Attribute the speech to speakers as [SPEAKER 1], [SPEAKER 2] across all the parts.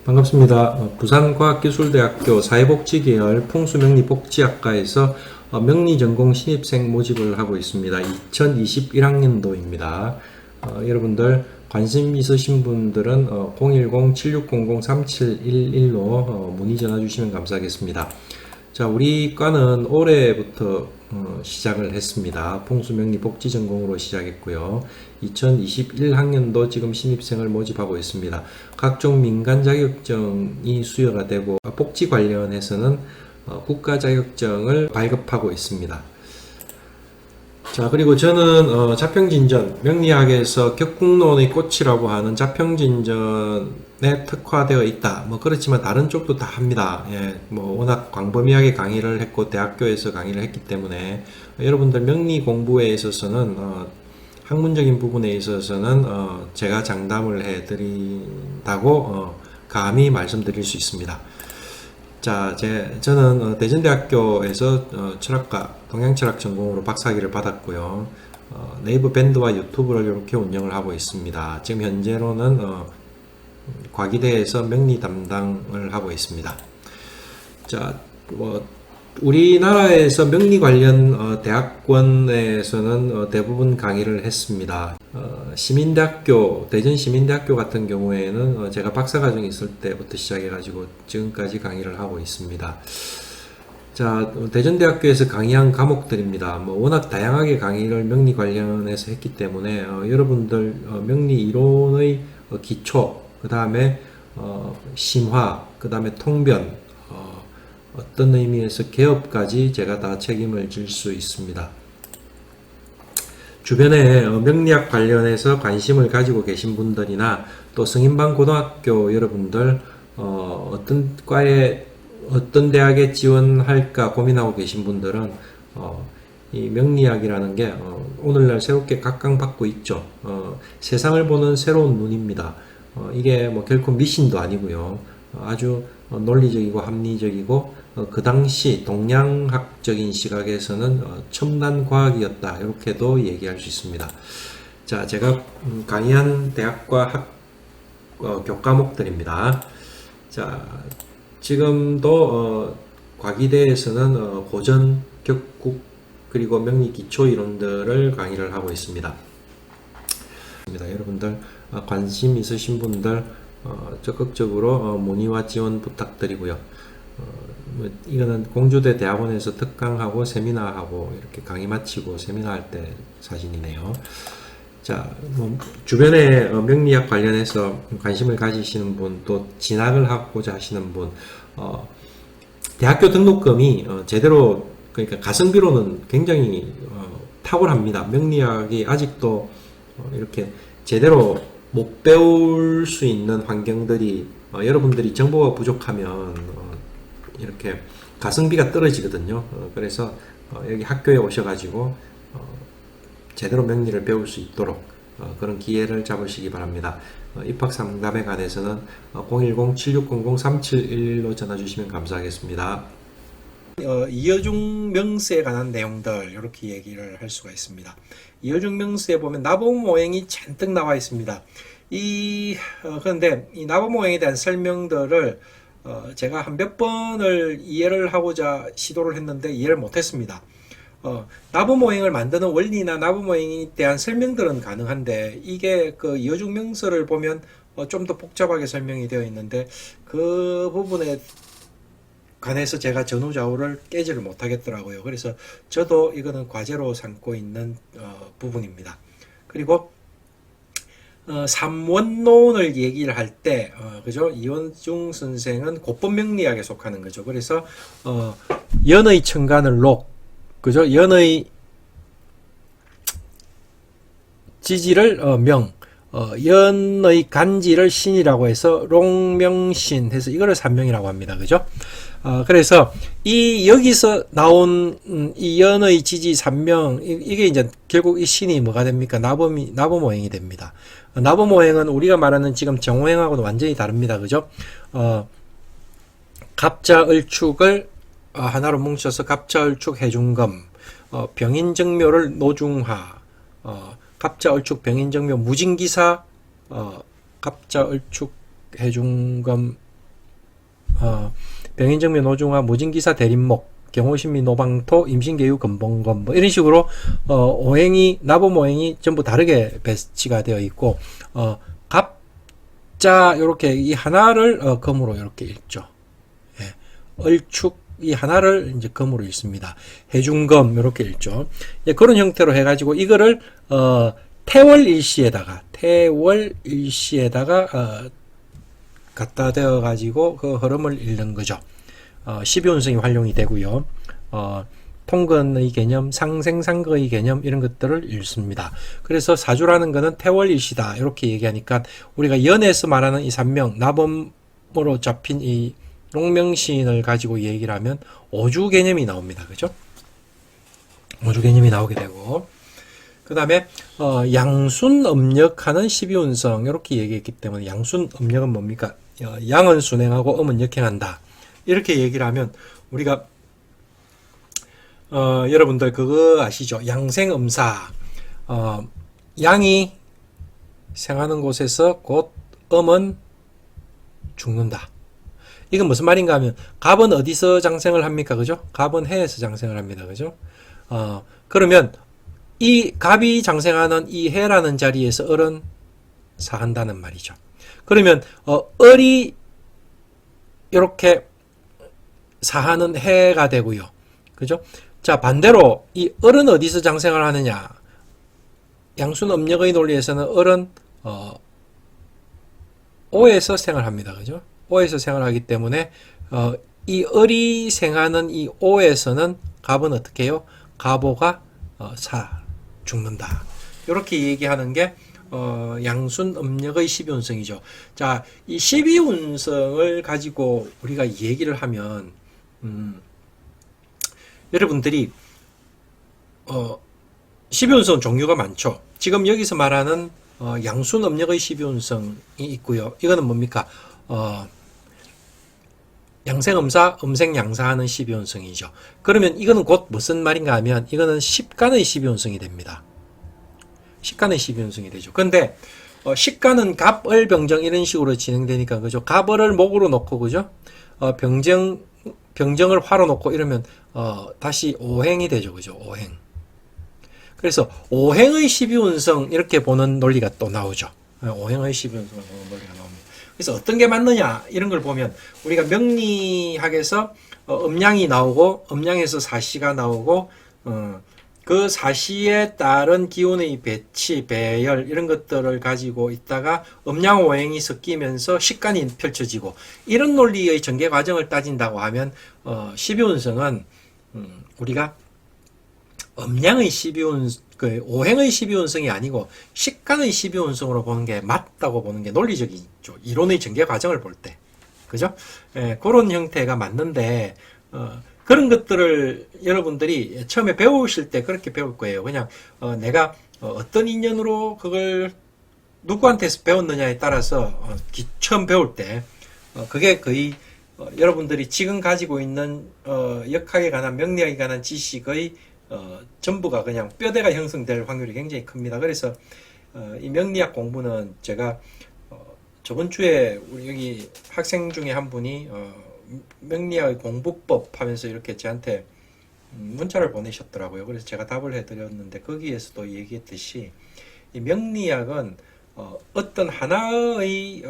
[SPEAKER 1] 반갑습니다. 부산과학기술대학교 사회복지계열 풍수명리복지학과에서 명리전공 신입생 모집을 하고 있습니다. 2021학년도입니다. 여러분들 관심 있으신 분들은 010-7600-3711로 문의 전화 주시면 감사하겠습니다. 자, 우리 과는 올해부터 시작을 했습니다. 풍수명리 복지전공으로 시작했고요. 2021학년도 지금 신입생을 모집하고 있습니다. 각종 민간 자격증이 수여가 되고 복지 관련해서는 국가 자격증을 발급하고 있습니다. 자, 그리고 저는 자평진전, 명리학에서 격국론의 꽃이라고 하는 자평진전에 특화되어 있다. 그렇지만 다른 쪽도 다 합니다. 예, 워낙 광범위하게 강의를 했고 대학교에서 강의를 했기 때문에 여러분들 명리 공부에 있어서는 학문적인 부분에 있어서는 제가 장담을 해드린다고 감히 말씀드릴 수 있습니다. 자, 저는 대전대학교에서 철학과 동양철학 전공으로 박사학위를 받았고요. 네이버 밴드와 유튜브를 이렇게 운영을 하고 있습니다. 지금 현재로는 과기대에서 명리 담당을 하고 있습니다. 자, 우리나라에서 명리 관련 대학원에서는 대부분 강의를 했습니다. 시민대학교, 대전시민대학교 같은 경우에는 제가 박사과정에 있을 때부터 시작해가지고 지금까지 강의를 하고 있습니다. 자, 대전대학교에서 강의한 과목들입니다. 워낙 다양하게 강의를 명리 관련해서 했기 때문에 여러분들 명리 이론의 기초, 그 다음에 심화, 그 다음에 통변, 어떤 의미에서 개업까지 제가 다 책임을 질 수 있습니다. 주변에 명리학 관련해서 관심을 가지고 계신 분들이나 또 성인반 고등학교 여러분들 어떤 과에 어떤 대학에 지원할까 고민하고 계신 분들은 이 명리학이라는 게 오늘날 새롭게 각광받고 있죠. 세상을 보는 새로운 눈입니다. 이게 결코 미신도 아니고요. 아주 논리적이고 합리적이고 그 당시 동양학적인 시각에서는 첨단 과학이었다, 이렇게도 얘기할 수 있습니다. 자, 제가 강의한 대학과 교과목들입니다. 자, 지금도 과기대에서는 고전, 격국, 그리고 명리 기초 이론들을 강의를 하고 있습니다. 여러분들 관심 있으신 분들 적극적으로 문의와 지원 부탁드리고요. 이거는 공주대 대학원에서 특강하고 세미나하고 이렇게 강의 마치고 세미나할 때 사진이네요. 자, 주변에 명리학 관련해서 관심을 가지시는 분, 또 진학을 하고자 하시는 분, 대학교 등록금이 제대로, 그러니까 가성비로는 굉장히 탁월합니다. 명리학이 아직도 이렇게 제대로 못 배울 수 있는 환경들이 여러분들이 정보가 부족하면 이렇게 가성비가 떨어지거든요. 그래서 여기 학교에 오셔가지고 제대로 명리를 배울 수 있도록 그런 기회를 잡으시기 바랍니다. 입학 상담에 관해서는 010-7600-3711로 전화 주시면 감사하겠습니다. 이어중 명세에 관한 내용들 이렇게 얘기를 할 수가 있습니다. 이어중 명세에 보면 나보모행이 잔뜩 나와 있습니다. 그런데 이 나보모행에 대한 설명들을 제가 한 몇 번을 이해를 하고자 시도를 했는데 이해를 못했습니다. 나부모행을 만드는 원리나 나부모행에 대한 설명들은 가능한데 이게 그 이어중 명서를 보면 좀 더 복잡하게 설명이 되어 있는데 그 부분에 관해서 제가 전후좌우를 깨지를 못하겠더라고요. 그래서 저도 이거는 과제로 삼고 있는 부분입니다. 그리고 삼원론을 얘기를 할 때, 그죠? 이원중 선생은 고법명리학에 속하는 거죠. 그래서, 연의 청간을 록, 그죠? 연의 지지를 명, 연의 간지를 신이라고 해서 롱명신 해서 이거를 삼명이라고 합니다. 그죠? 그래서 여기서 나온 이 연의 지지 삼명, 이게 이제 결국 이 신이 뭐가 됩니까? 나보모행이 됩니다. 나보모행은 우리가 말하는 지금 정오행하고는 완전히 다릅니다. 그죠? 갑자을축을 하나로 뭉쳐서 갑자을축 해중검, 병인정묘를 노중화, 갑자을축 병인정묘 무진기사, 갑자을축 해중검 병인정묘 노중화 무진기사 대림목 경호신미 노방토 임신계유 근본건 뭐 이런 식으로 오행이 나봄 오행이 전부 다르게 배치가 되어 있고 갑자 요렇게 이 하나를 금으로 이렇게 읽죠. 예. 얼축 이 하나를 이제 금으로 읽습니다. 해중금 이렇게 읽죠. 예, 그런 형태로 해가지고 이거를 태월일시에다가 갖다 대어 가지고 그 흐름을 읽는 거죠. 12운성이 활용이 되고요. 통근의 개념, 상생상거의 개념 이런 것들을 읽습니다. 그래서 사주라는 것은 태월일시다 이렇게 얘기하니까 우리가 연에서 말하는 이 산명, 나범으로 잡힌 이 용명신을 가지고 얘기를 하면 오주 개념이 나옵니다. 그죠? 오주 개념이 나오게 되고 그 다음에 양순음력하는 12운성 이렇게 얘기했기 때문에 양순음력은 뭡니까? 양은 순행하고 음은 역행한다. 이렇게 얘기를 하면 우리가 여러분들 그거 아시죠? 양생음사 양이 생하는 곳에서 곧 음은 죽는다. 이건 무슨 말인가 하면 갑은 어디서 장생을 합니까? 그죠? 갑은 해에서 장생을 합니다. 그죠? 그러면 이 갑이 장생하는 이 해라는 자리에서 을은 사한다는 말이죠. 그러면 을이 이렇게 사하는 해가 되고요. 그죠? 자, 반대로 이 을은 어디서 장생을 하느냐? 양순음력의 논리에서는 을은 오에서 생활합니다. 그죠? 오에서 생활하기 때문에 이 을이 생하는 이 오에서는 갑은 어떻게 해요? 갑오가 죽는다. 이렇게 얘기하는 게 양순음력의 12운성이죠. 자, 이 12운성을 가지고 우리가 얘기를 하면 여러분들이 12운성 종류가 많죠. 지금 여기서 말하는 양순음력의 12운성이 있고요. 이거는 뭡니까? 양생음사, 음생양사하는 12운성이죠. 그러면 이거는 곧 무슨 말인가 하면 이거는 십간의 12운성이 됩니다. 십간의 12운성이 되죠. 근데 십간은 갑을 병정 이런 식으로 진행되니까 그죠? 갑을 목으로 놓고 그죠? 병정을 화로 놓고 이러면 다시 오행이 되죠. 그죠? 오행. 그래서 오행의 12운성 이렇게 보는 논리가 또 나오죠. 오행의 12운성을 보는 논리가 나옵니다. 그래서 어떤 게 맞느냐 이런 걸 보면 우리가 명리학에서 음양이 나오고 음양에서 사시가 나오고 그 사시에 따른 기운의 배치, 배열 이런 것들을 가지고 있다가 음양오행이 섞이면서 식간이 펼쳐지고 이런 논리의 전개 과정을 따진다고 하면 12운성은 우리가 음양의 12운성, 오행의 12운성이 아니고 식간의 12운성으로 보는 게 맞다고 보는 게 논리적이죠. 이론의 전개 과정을 볼 때. 그죠? 그런 형태가 맞는데, 그런 것들을 여러분들이 처음에 배우실 때 그렇게 배울 거예요. 그냥, 내가 어떤 인연으로 그걸 누구한테서 배웠느냐에 따라서, 처음 배울 때, 그게 거의, 여러분들이 지금 가지고 있는, 역학에 관한, 명리학에 관한 지식의 전부가 그냥 뼈대가 형성될 확률이 굉장히 큽니다. 그래서 이 명리학 공부는 제가 저번 주에 우리 여기 학생 중에 한 분이 명리학의 공부법 하면서 이렇게 저한테 문자를 보내셨더라고요. 그래서 제가 답을 해드렸는데 거기에서도 얘기했듯이 이 명리학은 어떤 하나의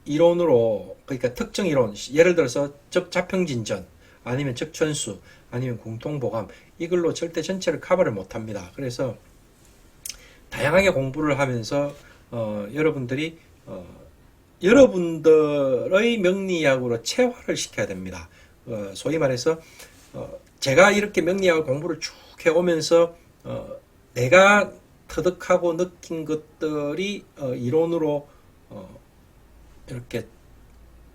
[SPEAKER 1] 이론으로 그러니까 특정 이론 예를 들어서 자평진전 아니면 적천수 아니면 공통보감 이걸로 절대 전체를 커버를 못합니다. 그래서 다양하게 공부를 하면서 여러분들이 여러분들의 명리학으로 체화를 시켜야 됩니다. 소위 말해서 제가 이렇게 명리학 공부를 쭉 해오면서 내가 터득하고 느낀 것들이 이론으로 이렇게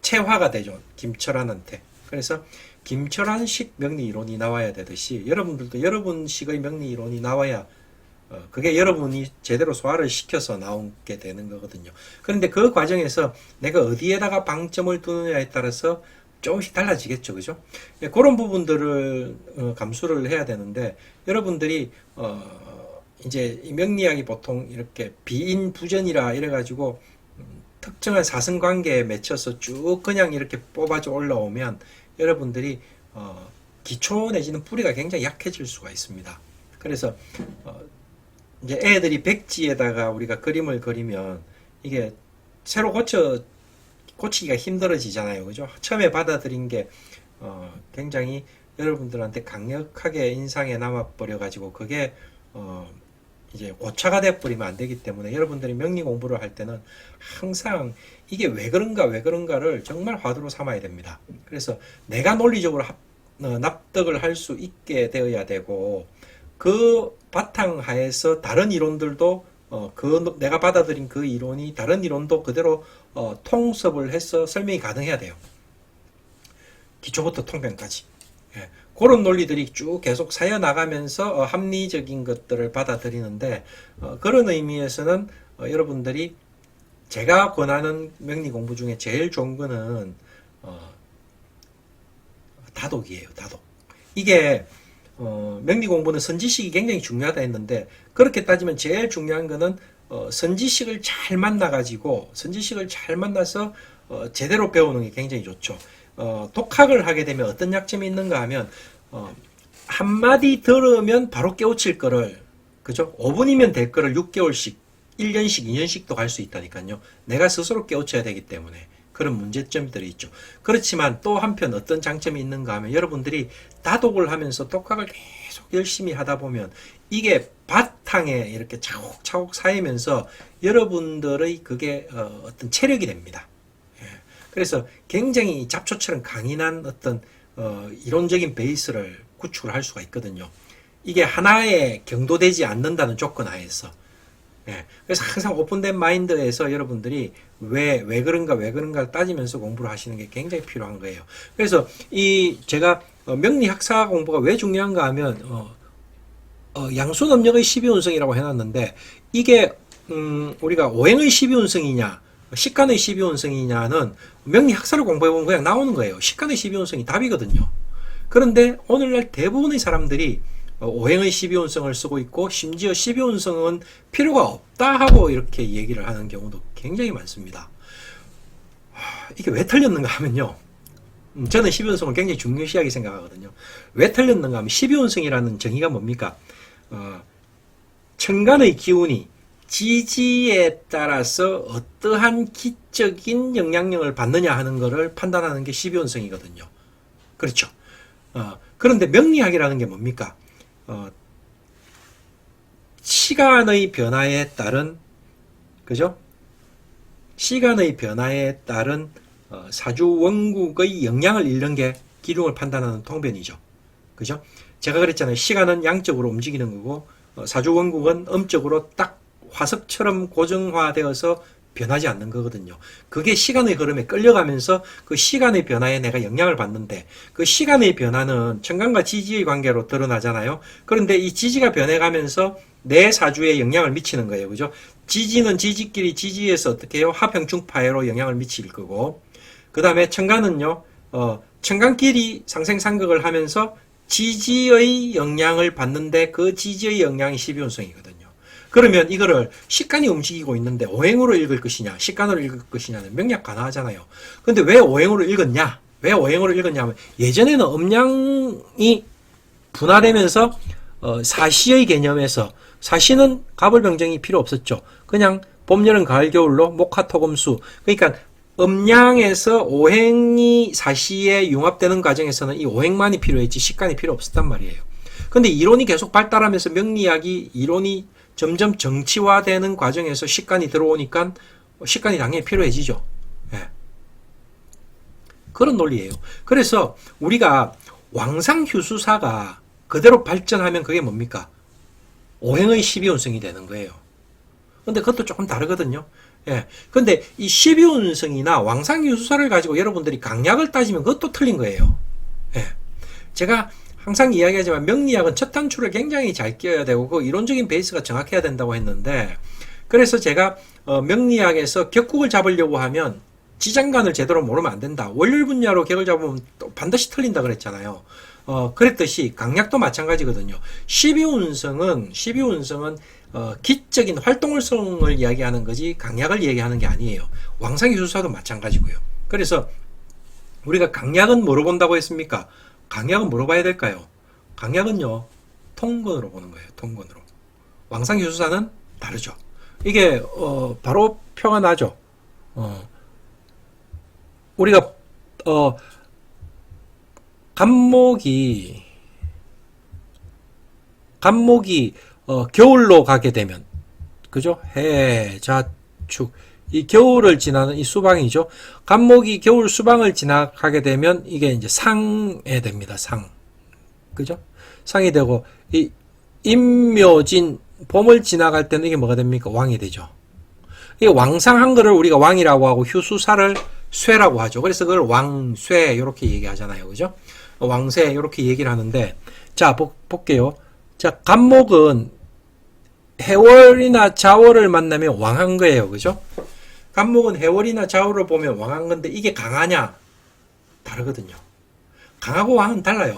[SPEAKER 1] 체화가 되죠. 김철환한테. 그래서 김철환식 명리 이론이 나와야 되듯이 여러분들도 여러분식의 명리 이론이 나와야 그게 여러분이 제대로 소화를 시켜서 나오게 되는 거거든요. 그런데 그 과정에서 내가 어디에다가 방점을 두느냐에 따라서 조금씩 달라지겠죠. 그죠? 그런 부분들을 감수를 해야 되는데 여러분들이 이제 이 명리학이 보통 이렇게 비인부전이라 이래가지고 특정한 사성관계에 맺혀서 쭉 그냥 이렇게 뽑아져 올라오면 여러분들이 기초 내지는 뿌리가 굉장히 약해질 수가 있습니다. 그래서 이제 애들이 백지에다가 우리가 그림을 그리면 이게 새로 고치기가 힘들어지잖아요. 그죠? 처음에 받아들인 게 굉장히 여러분들한테 강력하게 인상에 남아버려 가지고 그게 이제 오차가 돼버리면 안 되기 때문에 여러분들이 명리 공부를 할 때는 항상 이게 왜 그런가를 정말 화두로 삼아야 됩니다. 그래서 내가 논리적으로 납득을 할 수 있게 되어야 되고, 그 바탕하에서 다른 이론들도 내가 받아들인 그 이론이 다른 이론도 그대로 통섭을 해서 설명이 가능해야 돼요. 기초부터 통변까지. 예. 그런 논리들이 쭉 계속 쌓여 나가면서 합리적인 것들을 받아들이는데, 그런 의미에서는 여러분들이 제가 권하는 명리 공부 중에 제일 좋은 거는 다독이에요. 다독. 이게 명리 공부는 선지식이 굉장히 중요하다 했는데, 그렇게 따지면 제일 중요한 거는 선지식을 잘 만나가지고 선지식을 잘 만나서 제대로 배우는 게 굉장히 좋죠. 독학을 하게 되면 어떤 약점이 있는가 하면 한마디 들으면 바로 깨우칠 거를, 그죠? 5분이면 될 거를 6개월씩, 1년씩, 2년씩도 갈 수 있다니까요. 내가 스스로 깨우쳐야 되기 때문에 그런 문제점들이 있죠. 그렇지만 또 한편 어떤 장점이 있는가 하면, 여러분들이 다독을 하면서 독학을 계속 열심히 하다 보면 이게 바탕에 이렇게 차곡차곡 쌓이면서 여러분들의 그게 어떤 체력이 됩니다. 그래서 굉장히 잡초처럼 강인한 어떤 이론적인 베이스를 구축을 할 수가 있거든요. 이게 하나에 경도되지 않는다는 조건 하에서. 그래서 항상 오픈된 마인드에서 여러분들이 왜 그런가를 따지면서 공부를 하시는 게 굉장히 필요한 거예요. 그래서 제가 명리학사 공부가 왜 중요한가 하면 양순업력의 12운성이라고 해놨는데, 이게 우리가 오행의 12운성이냐 식간의 12운성이냐는 명리학사를 공부해보면 그냥 나오는 거예요. 식간의 12운성이 답이거든요. 그런데 오늘날 대부분의 사람들이 오행의 12운성을 쓰고 있고, 심지어 12운성은 필요가 없다 하고 이렇게 얘기를 하는 경우도 굉장히 많습니다. 이게 왜 틀렸는가 하면요, 저는 12운성을 굉장히 중요시하게 생각하거든요. 왜 틀렸는가 하면, 12운성이라는 정의가 뭡니까? 천간의 기운이 지지에 따라서 어떠한 기적인 영향력을 받느냐 하는 것을 판단하는 게 12운성이거든요. 그렇죠. 그런데 명리학이라는 게 뭡니까? 시간의 변화에 따른, 그죠? 시간의 변화에 따른 사주 원국의 영향을 잃는 게 기둥을 판단하는 통변이죠. 그죠? 제가 그랬잖아요. 시간은 양적으로 움직이는 거고, 사주 원국은 음적으로 딱 화석처럼 고정화되어서 변하지 않는 거거든요. 그게 시간의 흐름에 끌려가면서 그 시간의 변화에 내가 영향을 받는데, 그 시간의 변화는 천간과 지지의 관계로 드러나잖아요. 그런데 이 지지가 변해가면서 내 사주에 영향을 미치는 거예요. 그죠? 지지는 지지끼리 지지에서 어떻게 해요? 하평중파해로 영향을 미칠 거고, 그 다음에 천간은요, 천간끼리 상생상극을 하면서 지지의 영향을 받는데, 그 지지의 영향이 12운성이거든요. 그러면 이거를 식간이 움직이고 있는데 오행으로 읽을 것이냐, 식간으로 읽을 것이냐는 명략 가능하잖아요. 근데 왜 오행으로 읽었냐? 왜 오행으로 읽었냐면, 예전에는 음양이 분화되면서 사시의 개념에서, 사시는 갑을병정이 필요 없었죠. 그냥 봄, 여름, 가을, 겨울로 목화토금수. 그러니까 음양에서 오행이 사시에 융합되는 과정에서는 이 오행만이 필요했지 식간이 필요 없었단 말이에요. 근데 이론이 계속 발달하면서 명리학이 이론이 점점 정치화되는 과정에서 식간이 들어오니까 식간이 당연히 필요해지죠. 그런 논리예요. 그래서 우리가 왕상휴수사가 그대로 발전하면 그게 뭡니까? 오행의 12운성이 되는 거예요. 근데 그것도 조금 다르거든요. 근데 이 12운성이나 왕상휴수사를 가지고 여러분들이 강약을 따지면 그것도 틀린 거예요. 제가 항상 이야기하지만 명리학은 첫 단추를 굉장히 잘 끼워야 되고 그 이론적인 베이스가 정확해야 된다고 했는데, 그래서 제가 명리학에서 격국을 잡으려고 하면 지장간을 제대로 모르면 안 된다. 원률 분야로 격을 잡으면 또 반드시 틀린다 그랬잖아요. 그랬듯이 강약도 마찬가지거든요. 12운성은 기적인 활동성을 이야기하는 거지 강약을 얘기하는 게 아니에요. 왕상휴수사도 마찬가지고요. 그래서 우리가 강약은 뭐로 본다고 했습니까? 강약은 뭐로 봐야 될까요? 강약은요, 통근으로 보는 거예요. 통근으로. 왕상효수사는 다르죠. 이게 바로 표가 나죠. 우리가 간목이 겨울로 가게 되면, 그죠? 해, 자, 축. 이 겨울을 지나는 이 수방이죠. 간목이 겨울 수방을 지나가게 되면 이게 이제 상에 됩니다. 상. 그죠? 상이 되고, 이 임묘진, 봄을 지나갈 때는 이게 뭐가 됩니까? 왕이 되죠. 이 왕상한 거를 우리가 왕이라고 하고 휴수사를 쇠라고 하죠. 그래서 그걸 왕쇠 이렇게 얘기하잖아요. 그죠? 왕쇠 이렇게 얘기를 하는데, 자, 볼게요. 자, 간목은 해월이나 자월을 만나면 왕한 거예요. 그죠? 간목은 해월이나 자월을 보면 왕한 건데 이게 강하냐? 다르거든요. 강하고 왕은 달라요.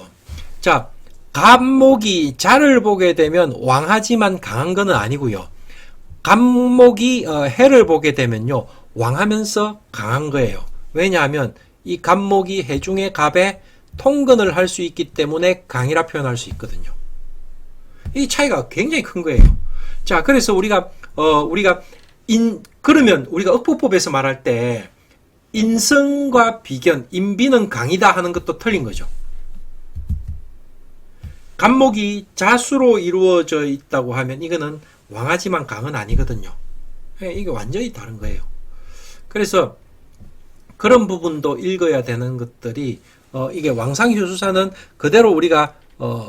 [SPEAKER 1] 자, 간목이 자를 보게 되면 왕하지만 강한 거는 아니고요. 간목이 해를 보게 되면요, 왕하면서 강한 거예요. 왜냐하면 이 간목이 해중의 갑에 통근을 할 수 있기 때문에 강이라 표현할 수 있거든요. 이 차이가 굉장히 큰 거예요. 자, 그래서 우리가 그러면 우리가 억부법에서 말할 때 인성과 비견, 인비는 강이다 하는 것도 틀린 거죠. 간목이 자수로 이루어져 있다고 하면 이거는 왕하지만 강은 아니거든요. 이게 완전히 다른 거예요. 그래서 그런 부분도 읽어야 되는 것들이 이게 왕상효수사는 그대로 우리가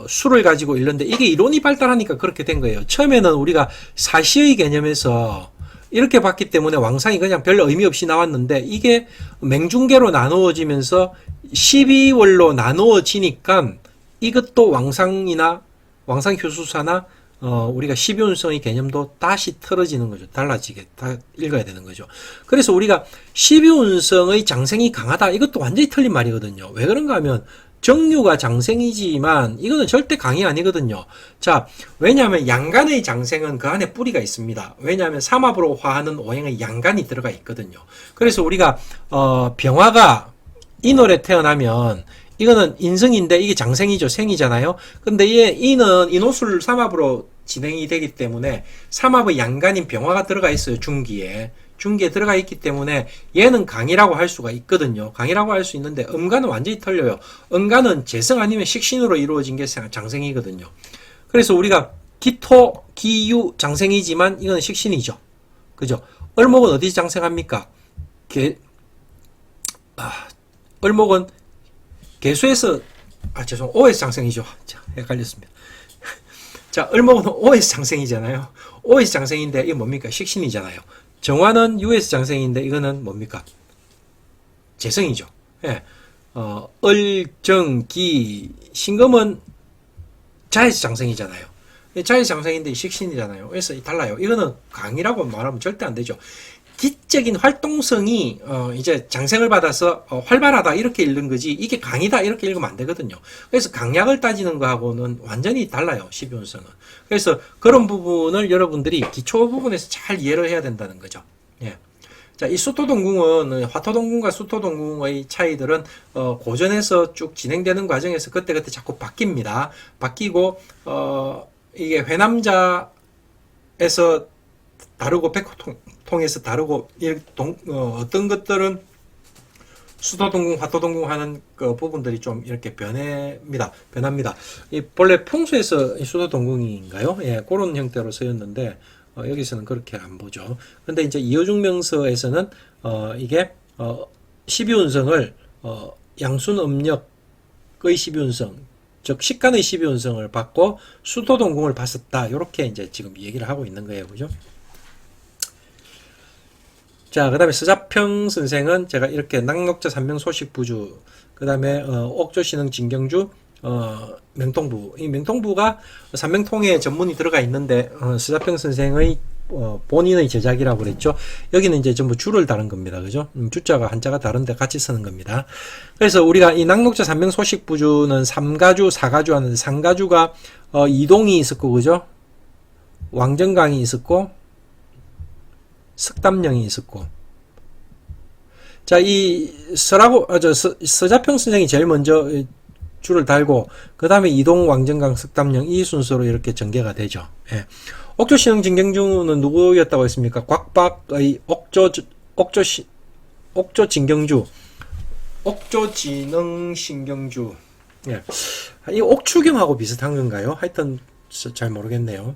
[SPEAKER 1] 수를 가지고 읽는데 이게 이론이 발달하니까 그렇게 된 거예요. 처음에는 우리가 사시의 개념에서 이렇게 봤기 때문에 왕상이 그냥 별 의미 없이 나왔는데 이게 맹중계로 나누어지면서 12월로 나누어지니까 이것도 왕상이나 왕상효수사나 우리가 12운성의 개념도 다시 틀어지는 거죠. 달라지게 다 읽어야 되는 거죠. 그래서 우리가 12운성의 장생이 강하다 이것도 완전히 틀린 말이거든요. 왜 그런가 하면 정유가 장생이지만 이거는 절대 강이 아니거든요. 자, 왜냐하면 양간의 장생은 그 안에 뿌리가 있습니다. 왜냐하면 삼합으로 화하는 오행의 양간이 들어가 있거든요. 그래서 우리가 병화가 인월에 태어나면 이거는 인성인데 이게 장생이죠. 생이잖아요. 근데 이는 인호술 삼합으로 진행이 되기 때문에 삼합의 양간인 병화가 들어가 있어요. 중기에 들어가 있기 때문에 얘는 강이라고 할 수가 있거든요. 강이라고 할 수 있는데 음간은 완전히 틀려요. 음간은 재성 아니면 식신으로 이루어진 게 장생이거든요. 그래서 우리가 기토, 기유 장생이지만 이건 식신이죠. 그죠? 을목은 어디 장생합니까? 을목은 개수에서 오에서 장생이죠. 자, 헷갈렸습니다. 자, 을목은 오에서 장생이잖아요. 오에서 장생인데 이게 뭡니까? 식신이잖아요. 정화는 유에서 장생인데 이거는 뭡니까? 재성이죠. 예. 을, 정, 기, 신금은 자에서 장생이잖아요. 자에서 장생인데 식신이잖아요. 그래서 달라요. 이거는 강이라고 말하면 절대 안 되죠. 기적인 활동성이 이제 장생을 받아서 활발하다 이렇게 읽는 거지 이게 강이다 이렇게 읽으면 안 되거든요. 그래서 강약을 따지는 거하고는 완전히 달라요. 12운성은. 그래서 그런 부분을 여러분들이 기초 부분에서 잘 이해를 해야 된다는 거죠. 예. 자, 이 수토동궁은 화토동궁과 수토동궁의 차이들은 고전에서 쭉 진행되는 과정에서 그때그때 자꾸 바뀝니다. 바뀌고 이게 회남자에서 다르고 백호통에서 다르고 어떤 것들은 수토동궁, 화토동궁 하는 그 부분들이 좀 이렇게 변합니다. 이 본래 풍수에서 수토동궁인가요? 예, 그런 형태로 쓰였는데 여기서는 그렇게 안 보죠. 그런데 이제 이어중명서에서는 이게 12운성을 양순음력의 12운성, 즉 식간의 12운성을 받고 수토동궁을 봤었다. 이렇게 이제 지금 얘기를 하고 있는 거예요, 그죠? 자, 그 다음에 서자평 선생은 제가 이렇게 낙록자 삼명 소식부주, 그 다음에 옥조신흥 진경주, 명통부. 이 명통부가 삼명통에 전문이 들어가 있는데 서자평 선생의 본인의 제작이라고 그랬죠. 여기는 이제 전부 주를 다른 겁니다. 그죠? 주자가 한자가 다른데 같이 쓰는 겁니다. 그래서 우리가 이 낙록자 삼명 소식부주는 삼가주, 사가주 하는데 삼가주가 이동이 있었고, 그죠? 왕정강이 있었고, 석담령이 있었고, 자, 이 서자평 선생이 제일 먼저 줄을 달고, 그 다음에 이동, 왕정강, 석담령 이 순서로 이렇게 전개가 되죠. 예. 옥조신흥 진경주는 누구였다고 했습니까? 곽박의 옥조진경주, 옥조진흥 신경주. 예. 이 옥추경하고 비슷한 건가요? 하여튼 잘 모르겠네요.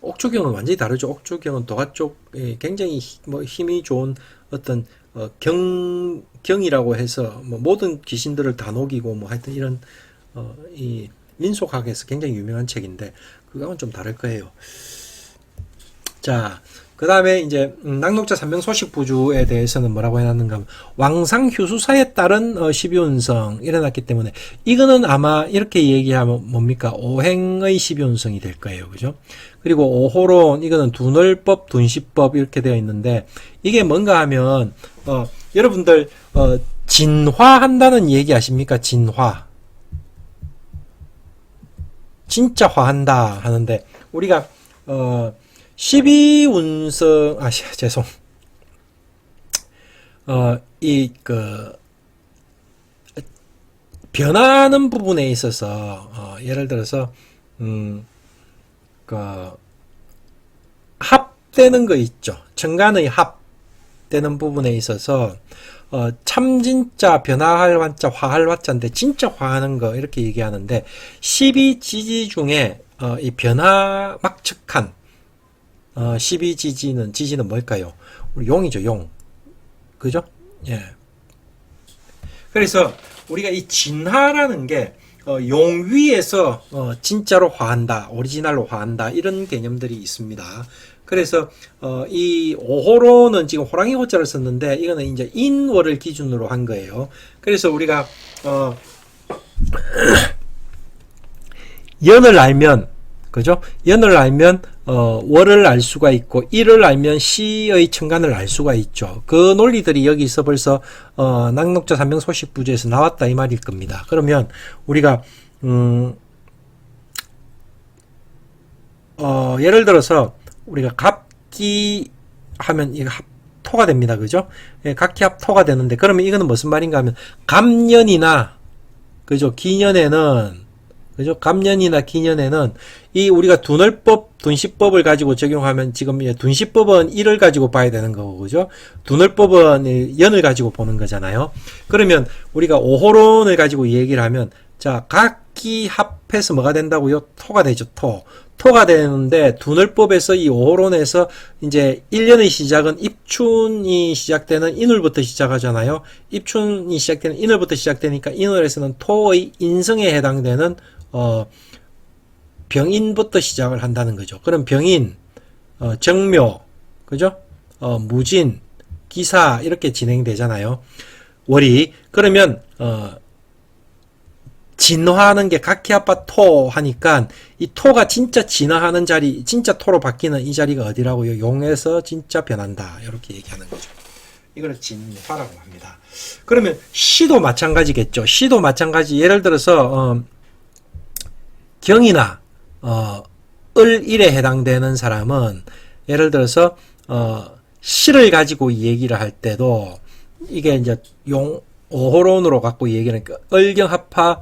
[SPEAKER 1] 옥추경은 완전히 다르죠. 옥추경은 도가 쪽에 굉장히 힘이 좋은 어떤 경이라고 해서 모든 귀신들을 다 녹이고 하여튼 이런 이 민속학에서 굉장히 유명한 책인데 그거는 좀 다를 거예요. 자, 그 다음에 이제 낙록자 삼명소식부주에 대해서는 뭐라고 해놨는가 하면 왕상휴수사에 따른 12운성 일어났기 때문에 이거는 아마 이렇게 얘기하면 뭡니까? 오행의 12운성이 될 거예요. 그죠? 그리고 오호론 이거는 두널법, 둔시법 이렇게 되어 있는데 이게 뭔가 하면 여러분들 진화한다는 얘기 아십니까? 진화. 진짜 화한다 하는데 우리가 12운성 죄송 변하는 부분에 있어서 예를 들어서 합되는 거 있죠. 천간의 합되는 부분에 있어서 참 진짜 변화할 화자 화할 화자인데 진짜 화하는 거 이렇게 얘기하는데 12지지 중에 이 변화 막측한 12지지는 지지는 뭘까요? 우리 용이죠, 용. 그죠? 예. 그래서 우리가 이 진화라는 게 용 위에서 진짜로 화한다, 오리지널로 화한다 이런 개념들이 있습니다. 그래서 이 오호로는 지금 호랑이 호자를 썼는데 이거는 이제 인월을 기준으로 한 거예요. 그래서 우리가 연을 알면 그죠? 연을 알면 월을 알 수가 있고 일을 알면 시의 천간을 알 수가 있죠. 그 논리들이 여기서 벌써 낙록자 삼명소식부주에서 나왔다 이 말일 겁니다. 그러면 우리가 예를 들어서 우리가 갑기 하면 이거 합토가 됩니다. 그죠? 예, 각기 합토가 되는데 그러면 이거는 무슨 말인가 하면 갑년이나 그죠? 기년에는 그죠? 갑년이나 기년에는 이 우리가 두널법, 둔시법을 가지고 적용하면 지금 둔시법은 일을 가지고 봐야 되는 거고, 그죠? 두널법은 연을 가지고 보는 거잖아요. 그러면 우리가 오호론을 가지고 얘기를 하면, 자, 각기 합해서 뭐가 된다고요? 토가 되죠, 토. 토가 되는데, 두널법에서 이 오호론에서 이제 1년의 시작은 입춘이 시작되는 인월부터 시작하잖아요. 입춘이 시작되는 인월부터 시작되니까 인월에서는 토의 인성에 해당되는 병인부터 시작을 한다는 거죠. 그럼 병인, 정묘, 그죠? 무진, 기사 이렇게 진행되잖아요. 월이 그러면 진화하는 게 각기합파 토 하니까 이 토가 진짜 진화하는 자리, 진짜 토로 바뀌는 이 자리가 어디라고요? 용에서 진짜 변한다 이렇게 얘기하는 거죠. 이걸 진화라고 합니다. 그러면 시도 마찬가지겠죠. 시도 마찬가지. 예를 들어서 경이나 을일에 해당되는 사람은 예를 들어서 시를 가지고 얘기를 할 때도 이게 이제 오호론으로 갖고 얘기를 하니까 을경합파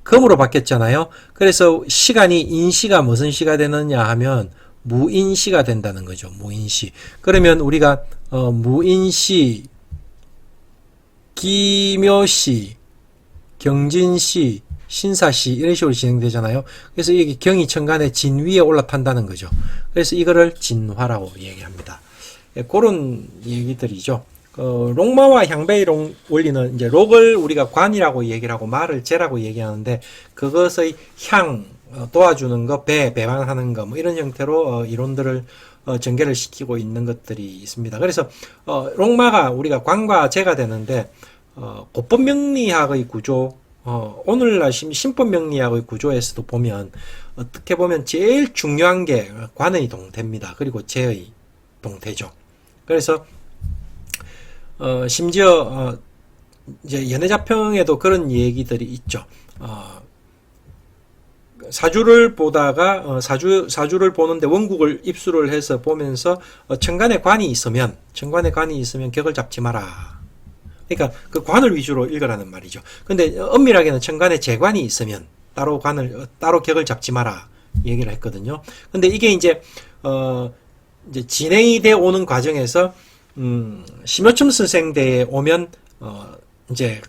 [SPEAKER 1] 금으로 바뀌었잖아요. 그래서 시간이 인시가 무슨 시가 되느냐 하면 무인시가 된다는 거죠. 무인시. 그러면 우리가 무인시, 기묘시, 경진시, 신사시 이런 식으로 진행되잖아요. 그래서 이게 경이 천간의 진 위에 올라탄다는 거죠. 그래서 이거를 진화라고 얘기합니다. 예, 그런 얘기들이죠. 록마와 향배의 원리는 이제 록을 우리가 관이라고 얘기를 하고 마를 재라고 얘기하는데 그것의 향 도와주는 거, 배반하는 거 뭐 이런 형태로 이론들을 전개를 시키고 있는 것들이 있습니다. 그래서 록마가 우리가 관과 재가 되는데 고법명리학의 구조 오늘날 신법명리학의 구조에서도 보면 어떻게 보면 제일 중요한 게 관의 동태입니다. 그리고 재의 동태죠. 그래서 심지어 이제 연애자평에도 그런 얘기들이 있죠. 사주를 보다가 사주를 보는데 원국을 입수를 해서 보면서 천간에 관이 있으면 격을 잡지 마라. 그러니까 그 관을 위주로 읽으라는 말이죠. 근데 엄밀하게는 천간에 재관이 있으면 따로 격을 잡지 마라 얘기를 했거든요. 근데 이게 이제 진행이 돼 오는 과정에서 심여춘 선생대에 오면 이제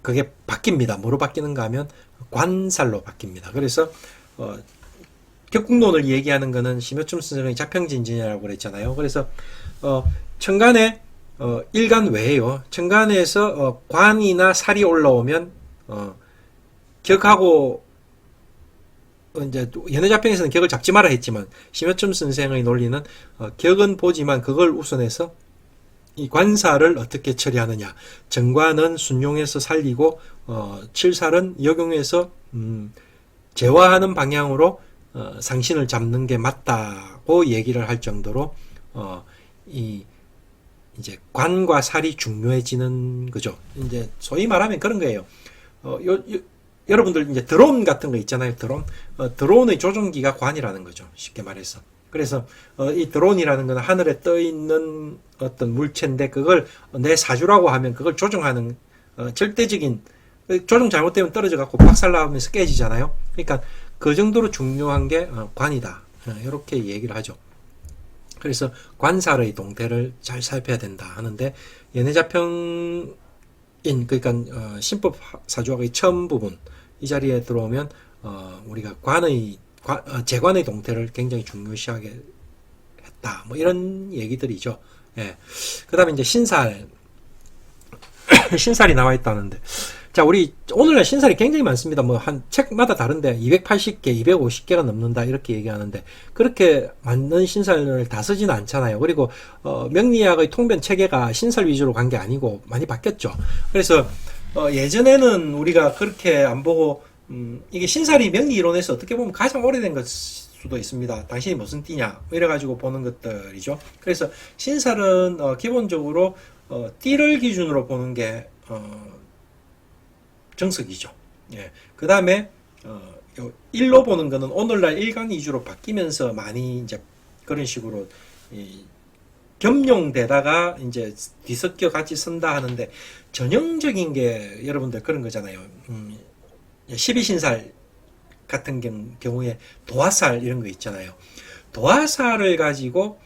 [SPEAKER 1] 그게 바뀝니다. 뭐로 바뀌는가 하면 관살로 바뀝니다. 그래서 격국론을 얘기하는 거는 심여춘 선생의 자평진진이라고 그랬잖아요. 그래서 천간에 일간 외에요. 천간에서 관이나 살이 올라오면 격하고 이제 연애자평에서는 격을 잡지 마라 했지만 심여춘 선생의 논리는 격은 보지만 그걸 우선해서 이 관살을 어떻게 처리하느냐. 정관은 순용해서 살리고 칠살은 역용해서 제화하는 방향으로 상신을 잡는 게 맞다고 얘기를 할 정도로 이제 관과 살이 중요해지는 거죠. 이제 소위 말하면 그런 거예요. 여러분들 이제 드론 같은 거 있잖아요. 드론의 조종기가 관이라는 거죠. 쉽게 말해서. 그래서 이 드론이라는 건 하늘에 떠 있는 어떤 물체인데 그걸 내 사주라고 하면 그걸 조종하는 절대적인 조종 잘못되면 떨어져 갖고 박살나면서 깨지잖아요. 그러니까 그 정도로 중요한 게 관이다. 이렇게 얘기를 하죠. 그래서 관살의 동태를 잘 살펴야 된다 하는데 연애자평인 그러니까 신법 사주학의 처음 부분 이 자리에 들어오면 우리가 재관의 동태를 굉장히 중요시하게 했다. 뭐 이런 얘기들이죠. 예. 그다음에 이제 신살이 나와 있다는데. 자, 우리 오늘날 신살이 굉장히 많습니다. 뭐 한 책마다 다른데 280개, 250개가 넘는다 이렇게 얘기하는데 그렇게 많은 신살을 다 쓰지는 않잖아요. 그리고 명리학의 통변 체계가 신살 위주로 간 게 아니고 많이 바뀌었죠. 그래서 예전에는 우리가 그렇게 안 보고 이게 신살이 명리 이론에서 어떻게 보면 가장 오래된 것 수도 있습니다. 당신이 무슨 띠냐 이래가지고 보는 것들이죠. 그래서 신살은 기본적으로 띠를 기준으로 보는 게 정석이죠. 예. 그 다음에 일로 보는 거는 오늘날 일간 위주로 바뀌면서 많이 이제 그런 식으로 겸용되다가 이제 뒤섞여 같이 쓴다 하는데 전형적인 게 여러분들 그런 거잖아요. 12신살 같은 경우에 도화살 이런 거 있잖아요. 도화살을 가지고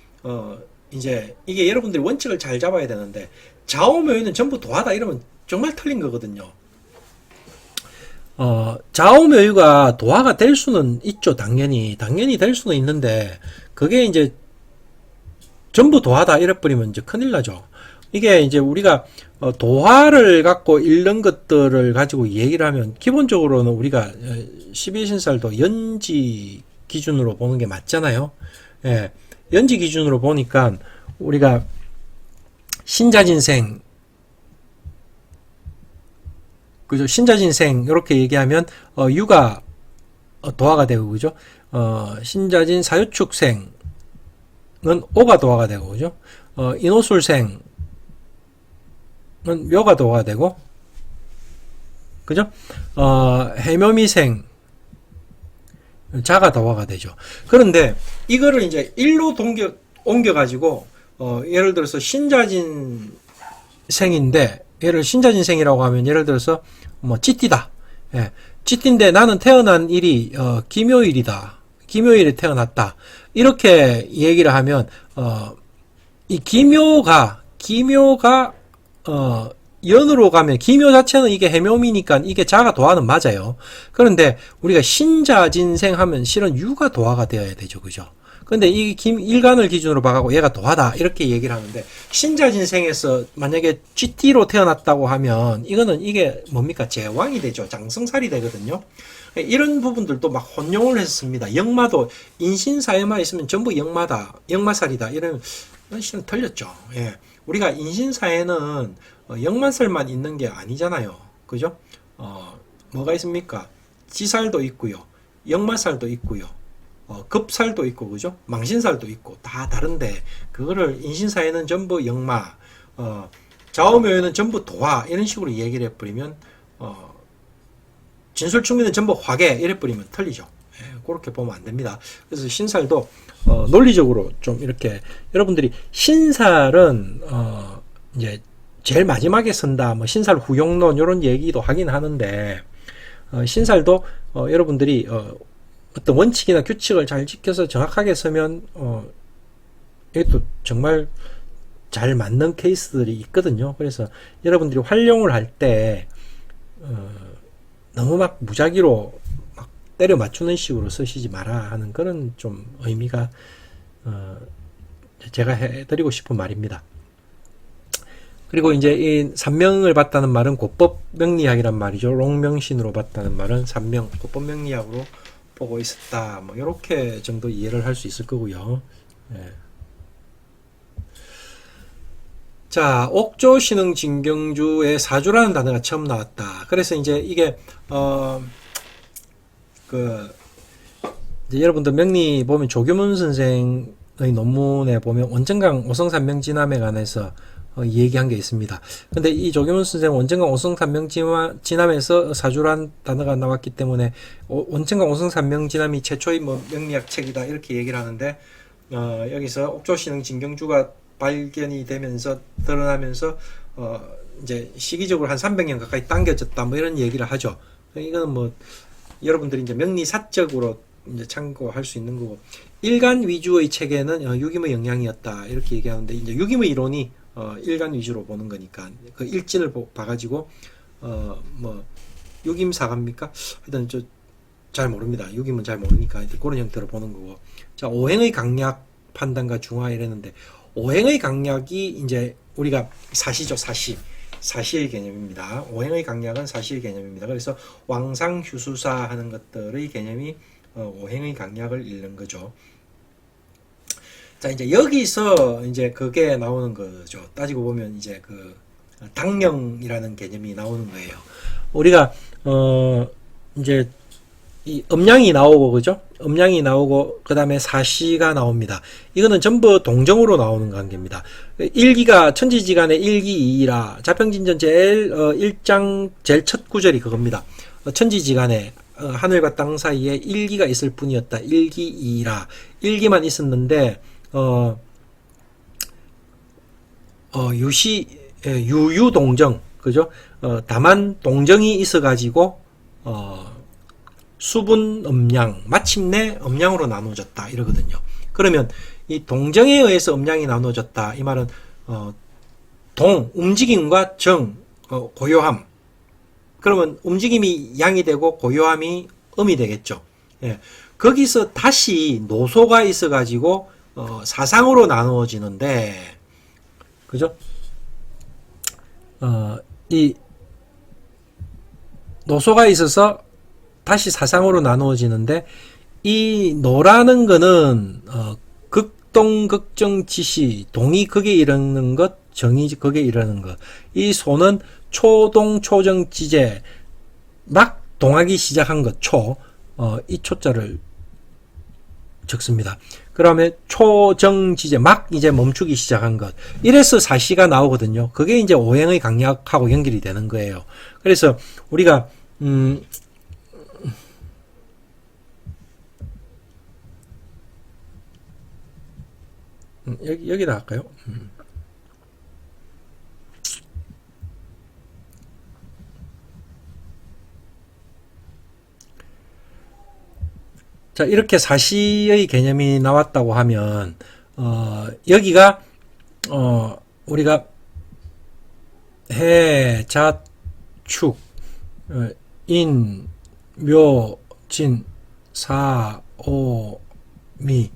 [SPEAKER 1] 이제 이게 여러분들이 원칙을 잘 잡아야 되는데 좌우묘에는 전부 도화다 이러면 정말 틀린 거거든요. 좌우묘유가 도화가 될 수는 있죠. 당연히 될 수는 있는데 그게 이제 전부 도화다 이래버리면 이제 큰일 나죠. 이게 이제 우리가 도화를 갖고 읽는 것들을 가지고 얘기를 하면 기본적으로는 우리가 12신살도 연지 기준으로 보는 게 맞잖아요. 예, 연지 기준으로 보니까 우리가 신자진생 그죠? 신자진생 이렇게 얘기하면 유가 도화가 되고 그죠? 신자진 사유축생은 오가 도화가 되고 그죠? 인호술생은 묘가 도화가 되고 그죠? 해묘미생 자가 도화가 되죠. 그런데 이거를 이제 일로 옮겨가지고 예를 들어서 신자진생인데 얘를 신자진생이라고 하면 예를 들어서 뭐 찌띠다. 예. 찌띠인데 나는 태어난 일이 기묘일이다. 기묘일에 태어났다. 이렇게 얘기를 하면 이 기묘가 연으로 가면 기묘 자체는 이게 해묘미니까 이게 자가 도화는 맞아요. 그런데 우리가 신자진생 하면 실은 유가 도화가 되어야 되죠. 그죠? 근데 이 일간을 기준으로 봐가고 얘가 도화다 이렇게 얘기를 하는데 신자진생에서 만약에 GT로 태어났다고 하면 이게 뭡니까? 제왕이 되죠. 장성살이 되거든요. 이런 부분들도 막 혼용을 했습니다. 역마도 인신사에만 있으면 전부 역마살이다 이런 실은 틀렸죠. 예. 우리가 인신사에는 역마살만 있는 게 아니잖아요. 그죠? 뭐가 있습니까? 지살도 있고요. 역마살도 있고요. 급살도 있고 그죠? 망신살도 있고 다 다른데 그거를 인신사에는 전부 역마, 좌우묘에는 전부 도화 이런 식으로 얘기를 해버리면 진술충미는 전부 화계 이래 버리면 틀리죠. 그렇게 보면 안 됩니다. 그래서 신살도 논리적으로 좀 이렇게 여러분들이 신살은 이제 제일 마지막에 쓴다, 뭐 신살 후용론 이런 얘기도 하긴 하는데 신살도 여러분들이 어떤 원칙이나 규칙을 잘 지켜서 정확하게 쓰면 이것도 정말 잘 맞는 케이스들이 있거든요. 그래서 여러분들이 활용을 할 때 너무 막 무작위로 막 때려 맞추는 식으로 쓰시지 마라 하는 그런 좀 의미가 제가 해드리고 싶은 말입니다. 그리고 이제 이 삼명을 봤다는 말은 고법 명리학이란 말이죠. 롱명신으로 봤다는 말은 삼명 고법 명리학으로 보고 있었다. 뭐 이렇게 정도 이해를 할 수 있을 거고요. 예. 자, 옥조신흥 진경주에 사주라는 단어가 처음 나왔다. 그래서 이제 이게 이제 여러분들 명리 보면 조규문 선생의 논문에 보면 원정강 오성산명진암에 관해서 얘기한 게 있습니다. 근데 이 조규문 선생 원정강 오성산명진암에서 사주란 단어가 나왔기 때문에 원정강 오성산명진암이 최초의 뭐 명리학 책이다 이렇게 얘기를 하는데 여기서 옥조신흥 진경주가 발견이 되면서 드러나면서 이제 시기적으로 한 300년 가까이 당겨졌다 뭐 이런 얘기를 하죠. 이거는 뭐 여러분들이 이제 명리사적으로 이제 참고할 수 있는 거고, 일간 위주의 체계는 유기의 영향이었다 이렇게 얘기하는데, 이제 유기의 이론이 일간 위주로 보는 거니까 그 일진을 봐가지고 뭐 유김사갑니까? 하여튼 저 잘 모릅니다. 유김은 잘 모르니까 그런 형태로 보는 거고. 자, 오행의 강약 판단과 중화 이랬는데, 오행의 강약이 이제 우리가 사시죠. 사시의 개념입니다. 오행의 강약은 사시의 개념입니다. 그래서 왕상휴수사 하는 것들의 개념이 오행의 강약을 읽는 거죠. 자, 이제 여기서 이제 그게 나오는 거죠. 따지고 보면 이제 그 당령이라는 개념이 나오는 거예요. 우리가 이제 이 음양이 나오고, 그죠? 음양이 나오고 그다음에 사시가 나옵니다. 이거는 전부 동정으로 나오는 관계입니다. 일기가 천지지간의 일기이라, 자평진전 제일 1장 제일 첫 구절이 그겁니다. 천지지간에 하늘과 땅 사이에 일기가 있을 뿐이었다. 일기이라, 일기만 있었는데 유유동정, 그죠? 다만 동정이 있어가지고 수분 음양, 마침내 음양으로 나누어졌다 이러거든요. 그러면 이 동정에 의해서 음양이 나누어졌다 이 말은 움직임과 정, 고요함. 그러면 움직임이 양이 되고 고요함이 음이 되겠죠. 예. 거기서 다시 노소가 있어가지고 사상으로 나누어지는데, 그죠? 이 노소가 있어서 다시 사상으로 나누어지는데, 이 노라는 거는 극동, 극정, 지시, 동이 극에 이르는 것, 정이 극에 이르는 것. 이 소는 초동, 초정, 지제, 막 동하기 시작한 것, 이 초자를 적습니다. 그러면 초정, 지제, 막 이제 멈추기 시작한 것. 이래서 사시가 나오거든요. 그게 이제 오행의 강약하고 연결이 되는 거예요. 그래서 우리가 여기다 할까요? 자, 이렇게 사시의 개념이 나왔다고 하면 여기가 우리가 해, 자, 축, 인, 묘, 진, 사, 오, 미,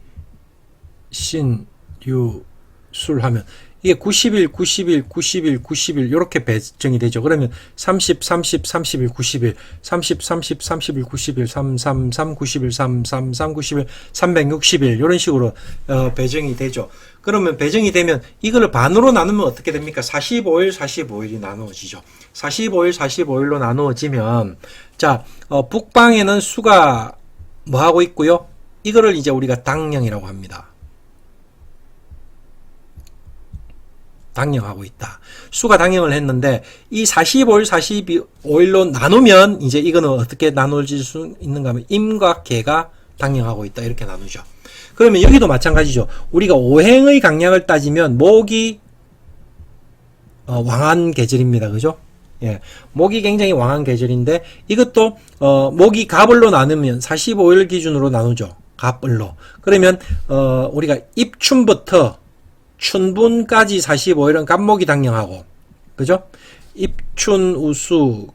[SPEAKER 1] 신, 유, 술 하면 이게 90일, 90일, 90일, 90일 이렇게 배정이 되죠. 그러면 30, 30, 30일, 90일, 30, 30, 30일, 90일, 3, 3, 3, 90일, 3, 3, 3, 90일, 360일 이런 식으로 배정이 되죠. 그러면 배정이 되면 이거를 반으로 나누면 어떻게 됩니까? 45일, 45일이 나누어지죠. 45일, 45일로 나누어지면, 자, 북방에는 수가 뭐 하고 있고요? 이거를 이제 우리가 당령이라고 합니다. 당령하고 있다. 수가 당령을 했는데 이 45일, 45일로 나누면 이제 이거는 어떻게 나눠질 수 있는가 하면 임과 개가 당형하고 있다. 이렇게 나누죠. 그러면 여기도 마찬가지죠. 우리가 오행의 강약을 따지면 목이 왕한 계절입니다. 그죠? 예. 목이 굉장히 왕한 계절인데 이것도 목이 갑을로 나누면 45일 기준으로 나누죠. 갑을로. 그러면 우리가 입춘부터 춘분까지 45일은 갑목이 당령하고, 그죠? 입춘, 우수,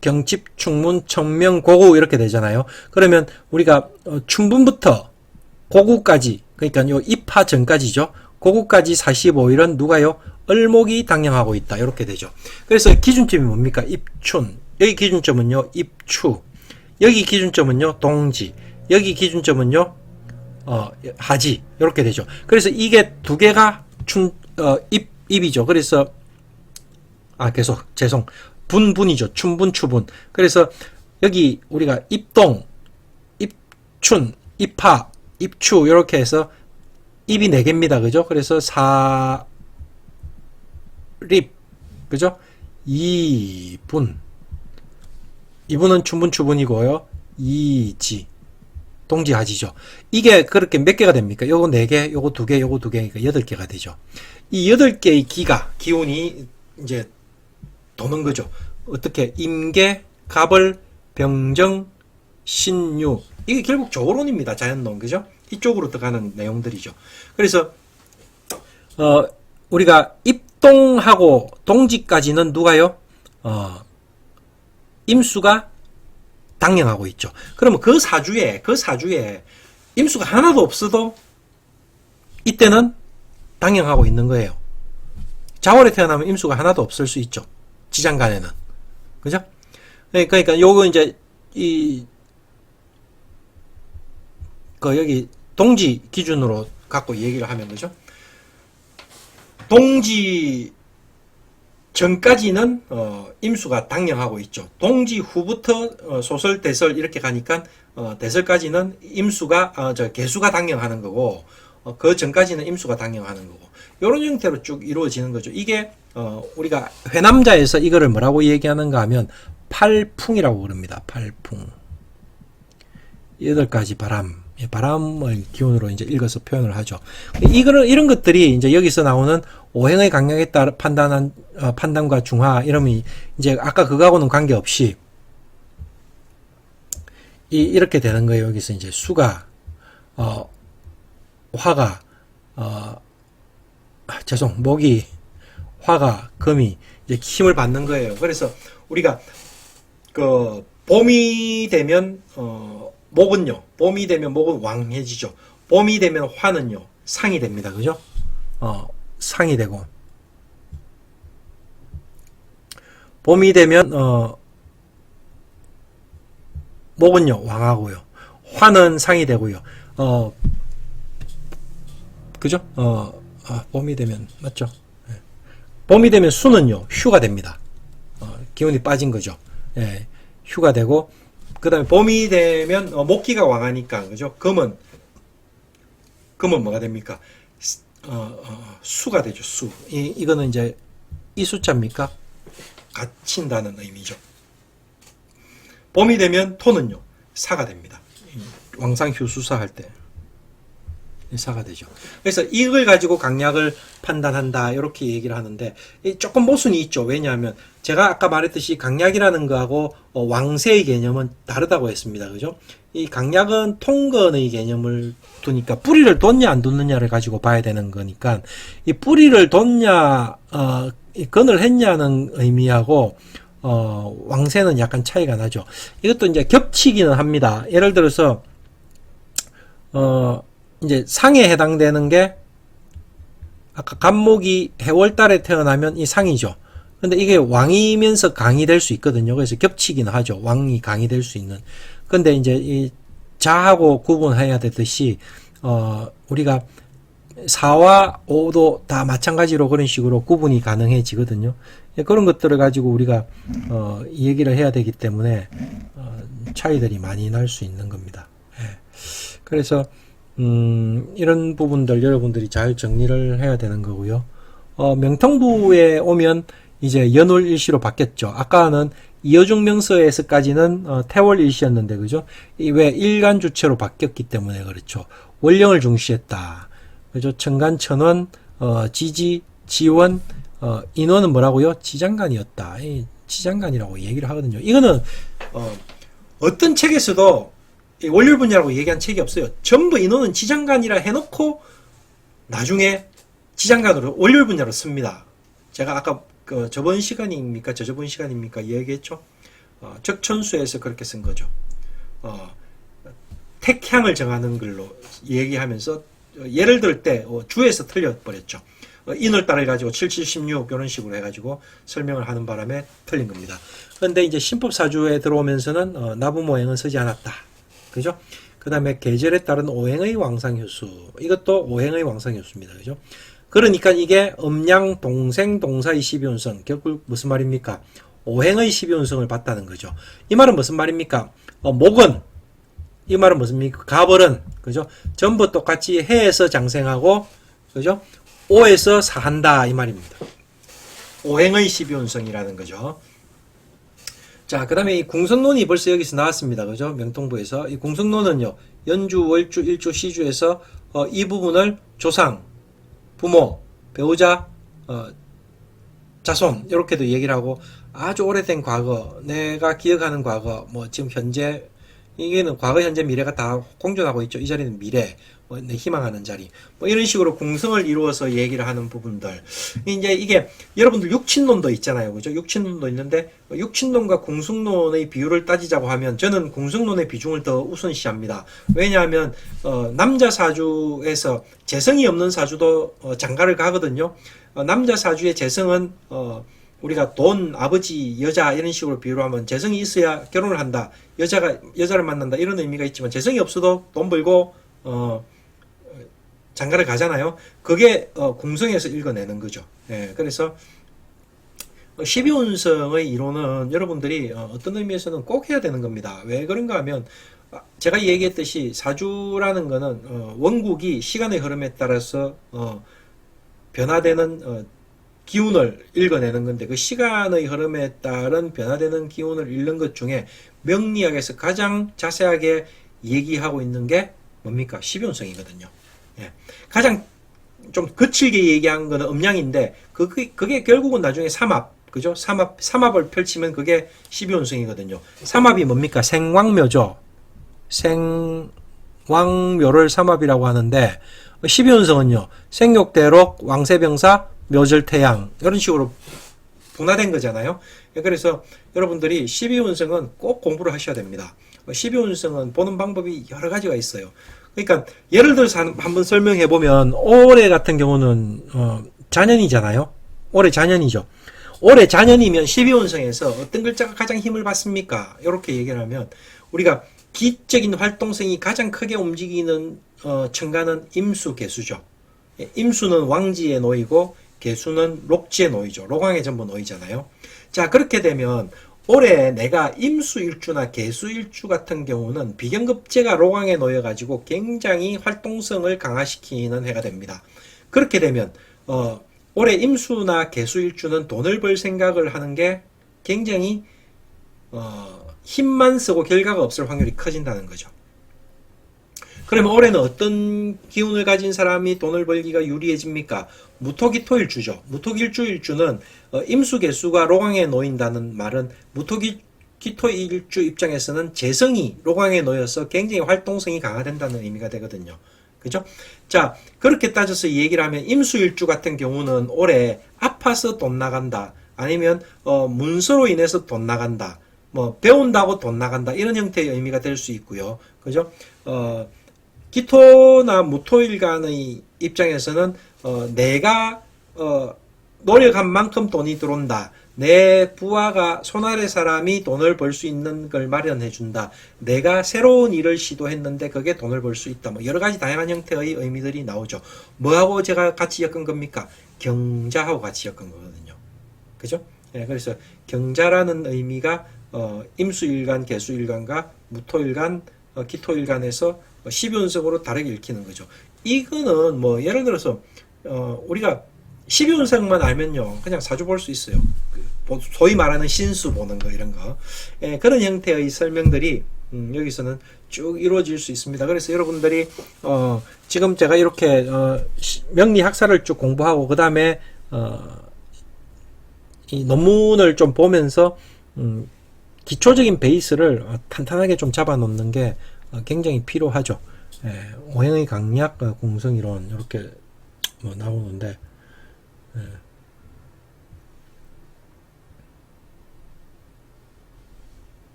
[SPEAKER 1] 경칩, 충문, 청명, 고구 이렇게 되잖아요. 그러면 우리가 춘분부터 고구까지, 그러니까 요 입하 전까지죠. 고구까지 45일은 누가요? 을목이 당령하고 있다. 이렇게 되죠. 그래서 기준점이 뭡니까? 입춘. 여기 기준점은요, 입추. 여기 기준점은요, 동지. 여기 기준점은요, 하지. 이렇게 되죠. 그래서 이게 두 개가 입이죠. 그래서, 죄송. 분이죠. 춘분, 추분. 그래서 여기 우리가 입동, 입춘, 입하, 입추, 이렇게 해서 입이 4개입니다. 그죠? 그래서 사립, 그죠? 이분. 이분은 춘분, 추분이고요. 이지. 동지하지죠. 이게 그렇게 몇 개가 됩니까? 요거 4개, 요거 2개, 요거 2개, 그러니까 8개가 되죠. 이 8개의 기운이 이제 도는 거죠. 어떻게? 임계, 갑을, 병정, 신유. 이게 결국 조론입니다. 자연론, 그죠? 이쪽으로 들어가는 내용들이죠. 그래서, 우리가 입동하고 동지까지는 누가요? 임수가 당령하고 있죠. 그러면 그 사주에 임수가 하나도 없어도 이때는 당령하고 있는 거예요. 자월에 태어나면 임수가 하나도 없을 수 있죠. 지장간에는. 그죠? 그러니까 요거 이제 여기 동지 기준으로 갖고 얘기를 하면, 그죠? 동지 전까지는 임수가 당령하고 있죠. 동지 후부터 소설, 대설 이렇게 가니까 대설까지는 임수가 개수가 당령하는 거고, 그 전까지는 임수가 당령하는 거고, 이런 형태로 쭉 이루어지는 거죠. 이게 우리가 회남자에서 이거를 뭐라고 얘기하는가 하면 팔풍이라고 그럽니다. 팔풍. 8가지 바람을 기운으로 이제 읽어서 표현을 하죠. 이런 것들이 이제 여기서 나오는 오행의 강약에 따라 판단과 중화, 이러면 이제 아까 그거하고는 관계없이 이렇게 되는 거예요. 여기서 이제 수가, 화가, 목이, 화가, 금이 이제 힘을 받는 거예요. 그래서 우리가 봄이 되면 봄이 되면 목은 왕해지죠. 봄이 되면 화는요, 상이 됩니다. 그죠? 상이 되고, 봄이 되면 목은요, 왕하고요. 화는 상이 되고요. 그죠? 봄이 되면, 맞죠? 예. 봄이 되면 수는요, 휴가 됩니다. 기운이 빠진 거죠. 예. 휴가 되고, 그 다음에 봄이 되면 목기가 왕하니까, 그죠? 금은 뭐가 됩니까? 수가 되죠. 수. 이거는 이제 이 숫자입니까? 갇힌다는 의미죠. 봄이 되면 토는요, 사가 됩니다. 왕상휴수사 할 때 사가 되죠. 그래서 이걸 가지고 강약을 판단한다, 이렇게 얘기를 하는데 조금 모순이 있죠. 왜냐하면 제가 아까 말했듯이 강약이라는 거하고 왕세의 개념은 다르다고 했습니다. 그죠? 이 강약은 통건의 개념을 두니까 뿌리를 뒀냐 안 뒀느냐를 가지고 봐야 되는 거니까, 이 뿌리를 뒀냐 건을 했냐는 의미하고 왕세는 약간 차이가 나죠. 이것도 이제 겹치기는 합니다. 예를 들어서 이제 상에 해당되는 게 아까 갑목이 해월달에 태어나면 이 상이죠. 근데 이게 왕이면서 강이 될 수 있거든요. 그래서 겹치기는 하죠. 왕이 강이 될 수 있는. 근데 이제 이 자하고 구분해야 되듯이 우리가 4와 5도 다 마찬가지로 그런 식으로 구분이 가능해지거든요. 그런 것들을 가지고 우리가 얘기를 해야 되기 때문에 차이들이 많이 날 수 있는 겁니다. 예. 그래서 이런 부분들 여러분들이 잘 정리를 해야 되는 거고요. 명통부에 오면 이제 연월일시로 바뀌었죠. 아까는 이어중 명서에서까지는 태월 일시였는데, 그죠? 왜 일간 주체로 바뀌었기 때문에 그렇죠. 원령을 중시했다. 그죠? 청간, 천원, 지지, 지원, 인원은 뭐라고요? 지장간이었다. 지장간이라고 얘기를 하거든요. 이거는 어떤 책에서도 원률 분야라고 얘기한 책이 없어요. 전부 인원은 지장간이라 해놓고 나중에 지장간으로 원률 분야로 씁니다. 제가 아까 저번 시간입니까? 저저번 시간입니까? 얘기했죠. 적천수에서 그렇게 쓴 거죠. 택향을 정하는 글로 얘기하면서 예를 들 때 주에서 틀려버렸죠. 인을 따라 해가지고 7716 이런 식으로 해가지고 설명을 하는 바람에 틀린 겁니다. 그런데 이제 신법사주에 들어오면서는 나부모행은 쓰지 않았다. 그죠? 그 다음에 계절에 따른 오행의 왕상효수. 이것도 오행의 왕상효수입니다. 그죠? 그러니까 이게 음양, 동생, 동사의 12운성. 결국 무슨 말입니까? 오행의 12운성을 봤다는 거죠. 이 말은 무슨 말입니까? 목은, 이 말은 무슨 말입니까? 가벌은, 그죠? 전부 똑같이 해에서 장생하고, 그죠? 오에서 사한다. 이 말입니다. 오행의 12운성이라는 거죠. 자, 그 다음에 이 궁성론이 벌써 여기서 나왔습니다. 그죠? 명통부에서. 이 궁성론은요, 연주, 월주, 일주, 시주에서 이 부분을 조상, 부모, 배우자, 자손, 이렇게도 얘기를 하고, 아주 오래된 과거, 내가 기억하는 과거, 뭐 지금 현재, 이게는 과거, 현재, 미래가 다 공존하고 있죠. 이 자리는 미래, 내 희망하는 자리. 뭐 이런 식으로 궁성을 이루어서 얘기를 하는 부분들. 이제 이게 여러분들 육친론도 있잖아요. 그죠? 육친론도 있는데, 육친론과 궁성론의 비율을 따지자고 하면 저는 궁성론의 비중을 더 우선시합니다. 왜냐하면, 남자 사주에서 재성이 없는 사주도 장가를 가거든요. 남자 사주의 재성은, 우리가 돈, 아버지, 여자 이런 식으로 비유를 하면 재성이 있어야 결혼을 한다. 여자를 만난다. 이런 의미가 있지만 재성이 없어도 돈 벌고, 장가를 가잖아요. 그게 궁성에서 읽어내는 거죠. 예, 그래서 12운성의 이론은 여러분들이 어떤 의미에서는 꼭 해야 되는 겁니다. 왜 그런가 하면 제가 얘기했듯이 사주라는 거는 원국이 시간의 흐름에 따라서 변화되는 기운을 읽어내는 건데 그 시간의 흐름에 따른 변화되는 기운을 읽는 것 중에 명리학에서 가장 자세하게 얘기하고 있는 게 뭡니까? 12운성이거든요. 예. 가장 좀 거칠게 얘기한 거는 음양인데 그게 결국은 나중에 삼합, 그죠? 삼합을 펼치면 그게 12운성이거든요. 삼합이 뭡니까? 생왕묘죠. 생왕묘를 삼합이라고 하는데 12운성은요. 생욕대록, 왕세병사, 묘절태양 이런 식으로 분화된 거잖아요. 그래서 여러분들이 12운성은 꼭 공부를 하셔야 됩니다. 12운성은 보는 방법이 여러 가지가 있어요. 그러니까 예를 들어서 한번 설명해 보면 올해 같은 경우는 자년이잖아요. 올해 자년이죠. 올해 자년이면 12운성에서 어떤 글자가 가장 힘을 받습니까? 이렇게 얘기를 하면 우리가 기적인 활동성이 가장 크게 움직이는 천간은 임수, 개수죠. 임수는 왕지에 놓이고 개수는 록지에 놓이죠. 록왕에 전부 놓이잖아요. 자, 그렇게 되면 올해 내가 임수일주나 개수일주 같은 경우는 비견급제가 록왕에 놓여가지고 굉장히 활동성을 강화시키는 해가 됩니다. 그렇게 되면 올해 임수나 개수일주는 돈을 벌 생각을 하는 게 굉장히 힘만 쓰고 결과가 없을 확률이 커진다는 거죠. 그러면 올해는 어떤 기운을 가진 사람이 돈을 벌기가 유리해집니까? 무토기토일주죠. 무토기일주는 임수개수가 록왕에 놓인다는 말은 무토기토일주 입장에서는 재성이 록왕에 놓여서 굉장히 활동성이 강화된다는 의미가 되거든요. 그죠? 자, 그렇게 따져서 얘기를 하면 임수일주 같은 경우는 올해 아파서 돈 나간다. 아니면 문서로 인해서 돈 나간다. 뭐 배운다고 돈 나간다. 이런 형태의 의미가 될 수 있고요. 그죠? 기토나 무토일간의 입장에서는 내가 노력한 만큼 돈이 들어온다. 내 부하가 손아래 사람이 돈을 벌 수 있는 걸 마련해 준다. 내가 새로운 일을 시도했는데 그게 돈을 벌 수 있다. 뭐 여러 가지 다양한 형태의 의미들이 나오죠. 뭐하고 제가 같이 엮은 겁니까? 경자하고 같이 엮은 거거든요. 그죠? 예, 그래서 경자라는 의미가 임수일간, 개수일간과 무토일간, 기토일간에서 12운성으로 다르게 읽히는 거죠. 이거는 뭐 예를 들어서 우리가 12운성만 알면요 그냥 사주 볼 수 있어요. 소위 말하는 신수 보는 거 이런 거 그런 형태의 설명들이 여기서는 쭉 이루어질 수 있습니다. 그래서 여러분들이 지금 제가 이렇게 명리 학사를 쭉 공부하고 그 다음에 이 논문을 좀 보면서 기초적인 베이스를 탄탄하게 좀 잡아놓는 게 굉장히 필요하죠. 오행의 강약, 공성이론 이렇게 뭐 나오는데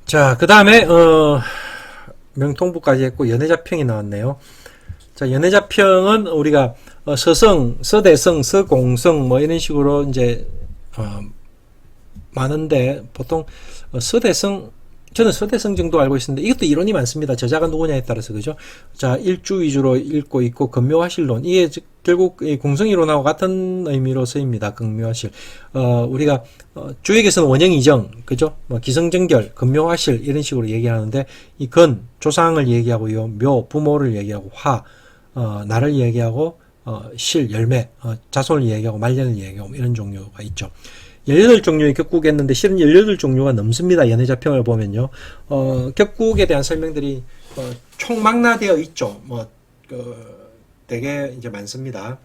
[SPEAKER 1] 자, 그 다음에 명통부까지 했고 연해자평이 나왔네요. 자, 연해자평은 우리가 서성, 서대성, 서공성 뭐 이런 식으로 이제 많은데 보통 서대성 저는 서대성 정도 알고 있었는데 이것도 이론이 많습니다. 저자가 누구냐에 따라서 그죠? 자, 일주 위주로 읽고 있고 근묘화실론 이게 결국 공성이론하고 같은 의미로 쓰입니다. 근묘화실 우리가 주역에서는 원형이정 그죠? 뭐 기성정결, 근묘화실 이런 식으로 얘기하는데 이 근 조상을 얘기하고요, 묘 부모를 얘기하고 화 나를 얘기하고 실 열매 자손을 얘기하고 말년을 얘기하고 이런 종류가 있죠. 18종류의 격국했는데 실은 18종류가 넘습니다. 연해자평을 보면요. 격국에 대한 설명들이 총망라되어 있죠. 되게 이제 많습니다.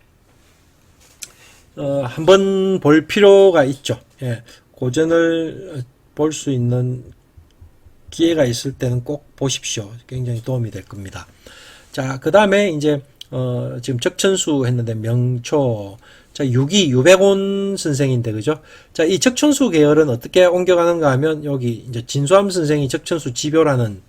[SPEAKER 1] 한번 볼 필요가 있죠. 예. 고전을 볼 수 있는 기회가 있을 때는 꼭 보십시오. 굉장히 도움이 될 겁니다. 자, 그 다음에 이제 지금 적천수 했는데 명초 자, 유백온 선생인데, 그죠? 자, 이 적천수 계열은 어떻게 옮겨가는가 하면, 여기, 이제, 진수함 선생이 적천수 지묘라는,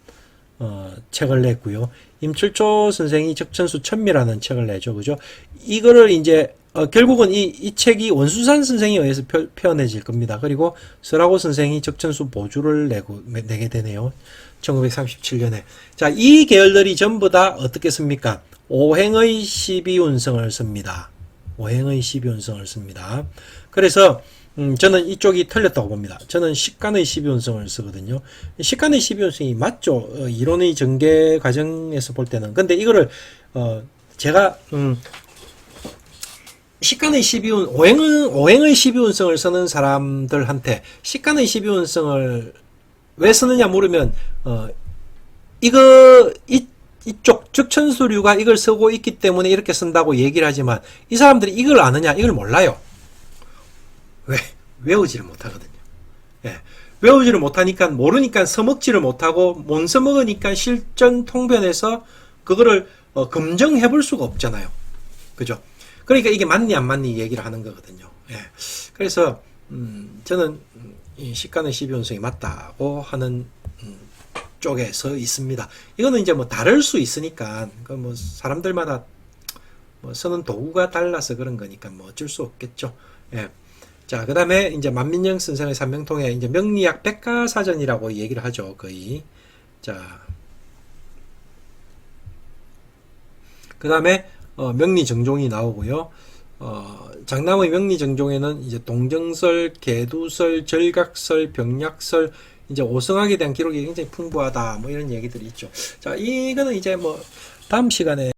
[SPEAKER 1] 책을 냈고요. 임철초 선생이 적천수 천미라는 책을 내죠. 그죠? 이거를 이제, 결국은 이 책이 원수산 선생에 의해서 표현해질 겁니다. 그리고 설하고 선생이 적천수 보주를 내게 되네요. 1937년에. 자, 이 계열들이 전부 다 어떻게 씁니까? 오행의 12운성을 씁니다. 오행의 12운성을 씁니다. 그래서 저는 이쪽이 틀렸다고 봅니다. 저는 식간의 12운성을 쓰거든요. 식간의 12운성이 맞죠. 이론의 전개 과정에서 볼 때는. 근데 이거를 제가 식간의 12운 오행의 12운성을 쓰는 사람들한테 식간의 12운성을 왜 쓰느냐 물으면 이쪽 적천수류가 이걸 쓰고 있기 때문에 이렇게 쓴다고 얘기를 하지만 이 사람들이 이걸 아느냐 이걸 몰라요. 왜? 외우지를 못하거든요. 예. 외우지를 못하니까 모르니까 써먹지를 못하고 못 써먹으니까 실전 통변에서 그거를 검증해 볼 수가 없잖아요. 그죠? 그러니까 이게 맞니 안 맞니 얘기를 하는 거거든요. 예. 그래서 저는 이 식간의 12운성이 맞다고 하는 쪽에 서 있습니다. 이거는 이제 뭐 다를 수 있으니까 그 뭐 사람들마다 뭐 쓰는 도구가 달라서 그런 거니까 뭐 어쩔 수 없겠죠. 예. 자, 그 다음에 이제 만민영 선생의 삼명통에 이제 명리학 백과사전이라고 얘기를 하죠. 거의. 자, 그 다음에 명리정종이 나오고요. 장남의 명리정종에는 이제 동정설, 계두설, 절각설, 병약설 이제 오성학에 대한 기록이 굉장히 풍부하다 뭐 이런 얘기들이 있죠. 자, 이거는 이제 뭐 다음 시간에